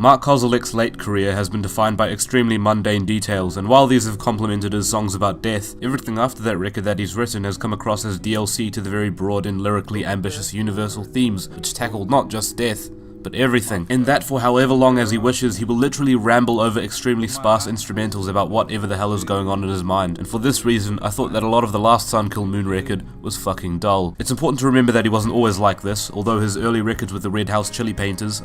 Mark Kozelek's late career has been defined by extremely mundane details, and while these have complemented his songs about death, everything after that record that he's written has come across as DLC to the very broad and lyrically ambitious universal themes, which tackled not just death, but everything. In that for however long as he wishes, he will literally ramble over extremely sparse instrumentals about whatever the hell is going on in his mind, and for this reason, I thought that a lot of the last Sun Kil Moon record was fucking dull. It's important to remember that he wasn't always like this, although his early records with the Red House Chili Painters,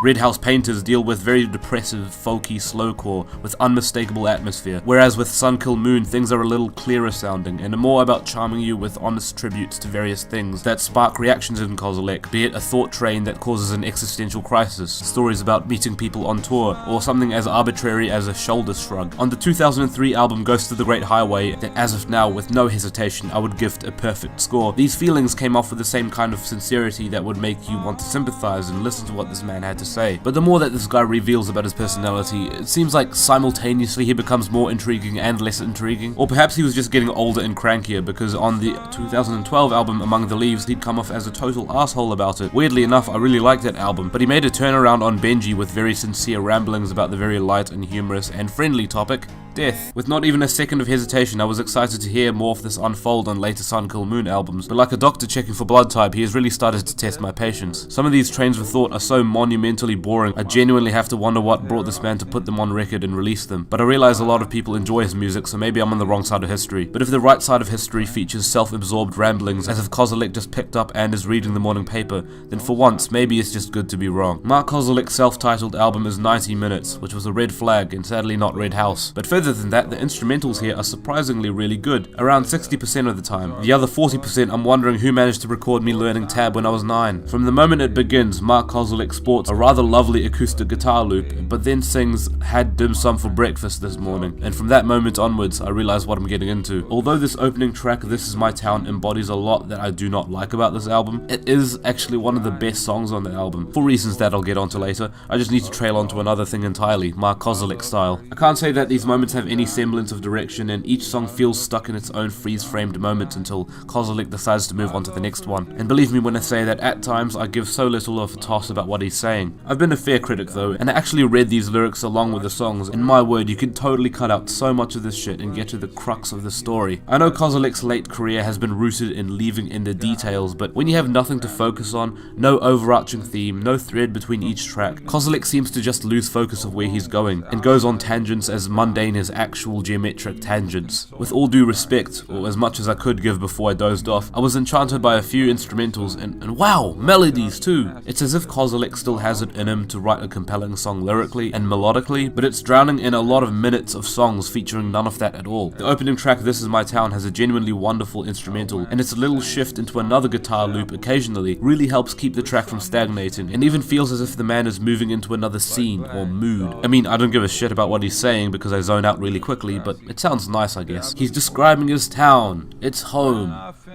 Red House Painters deal with very depressive, folky slowcore with unmistakable atmosphere, whereas with Sun Kil Moon things are a little clearer sounding and are more about charming you with honest tributes to various things that spark reactions in Kozelek, be it a thought train that causes an existential crisis, stories about meeting people on tour, or something as arbitrary as a shoulder shrug. On the 2003 album Ghost of the Great Highway, that as of now with no hesitation I would gift a perfect score, these feelings came off with the same kind of sincerity that would make you want to sympathize and listen to what this man had to say. But the more that this guy reveals about his personality, it seems like simultaneously he becomes more intriguing and less intriguing. Or perhaps he was just getting older and crankier, because on the 2012 album Among the Leaves he'd come off as a total asshole about it. Weirdly enough, I really liked that album, but he made a turnaround on Benji with very sincere ramblings about the very light and humorous and friendly topic, death. With not even a second of hesitation, I was excited to hear more of this unfold on later Sun Kil Moon albums, but like a doctor checking for blood type, he has really started to test my patience. Some of these trains of thought are so monumentally boring, I genuinely have to wonder what brought this man to put them on record and release them. But I realize a lot of people enjoy his music, so maybe I'm on the wrong side of history. But if the right side of history features self-absorbed ramblings as if Kozelek just picked up and is reading the morning paper, then for once, maybe it's just good to be wrong. Mark Kozelek's self-titled album is 90 minutes, which was a red flag and sadly not Red House. But further than that, the instrumentals here are surprisingly really good, around 60% of the time. The other 40% I'm wondering who managed to record me learning tab when I was 9. From the moment it begins, Mark Kozelek sports a rather lovely acoustic guitar loop, but then sings "Had dim sum for breakfast this morning," and from that moment onwards I realize what I'm getting into. Although this opening track, This Is My Town, embodies a lot that I do not like about this album, it is actually one of the best songs on the album, for reasons that I'll get onto later. I just need to trail onto another thing entirely, Mark Kozelek style. I can't say that these moments have any semblance of direction, and each song feels stuck in its own freeze-framed moment until Kozelek decides to move on to the next one. And believe me when I say that at times I give so little of a toss about what he's saying. I've been a fair critic though, and I actually read these lyrics along with the songs, and my word, you can totally cut out so much of this shit and get to the crux of the story. I know Kozelek's late career has been rooted in leaving in the details, but when you have nothing to focus on, no overarching theme, no thread between each track, Kozelek seems to just lose focus of where he's going, and goes on tangents as mundane as actual geometric tangents. With all due respect, or as much as I could give before I dozed off, I was enchanted by a few instrumentals, and wow, melodies too! It's as if Kozelek still has it in him to write a compelling song lyrically and melodically, but it's drowning in a lot of minutes of songs featuring none of that at all. The opening track, This Is My Town, has a genuinely wonderful instrumental, and its little shift into another guitar loop occasionally really helps keep the track from stagnating, and even feels as if the man is moving into another scene or mood. I mean, I don't give a shit about what he's saying because I zone out really quickly, but it sounds nice, I guess. He's describing his town, its home,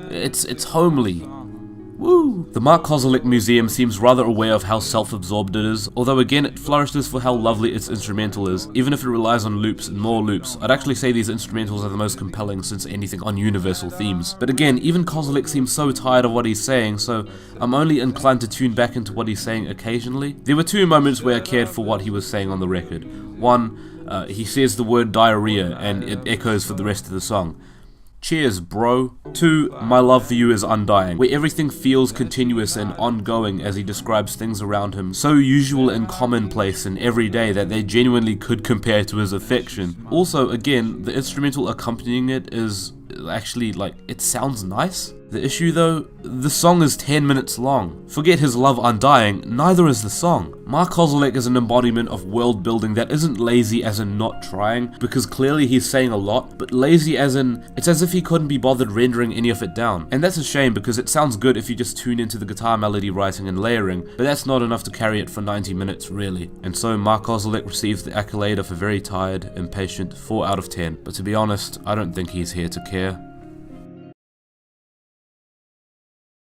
it's homely. Woo! The Mark Kozelek Museum seems rather aware of how self-absorbed it is, although again it flourishes for how lovely its instrumental is. Even if it relies on loops and more loops, I'd actually say these instrumentals are the most compelling since anything on universal themes. But again, even Kozelek seems so tired of what he's saying, so I'm only inclined to tune back into what he's saying occasionally. There were two moments where I cared for what he was saying on the record. One, he says the word diarrhea and it echoes for the rest of the song. Cheers, bro. 2, My Love for You is Undying, where everything feels continuous and ongoing as he describes things around him, so usual and commonplace and everyday that they genuinely could compare to his affection. Also, again, the instrumental accompanying it is actually, like, it sounds nice. The issue though, the song is 10 minutes long. Forget his love undying, neither is the song. Mark Kozelek is an embodiment of world building that isn't lazy as in not trying, because clearly he's saying a lot, but lazy as in, it's as if he couldn't be bothered rendering any of it down. And that's a shame because it sounds good if you just tune into the guitar melody writing and layering, but that's not enough to carry it for 90 minutes really. And so Mark Kozelek receives the accolade of a very tired, impatient 4 out of 10. But to be honest, I don't think he's here to care.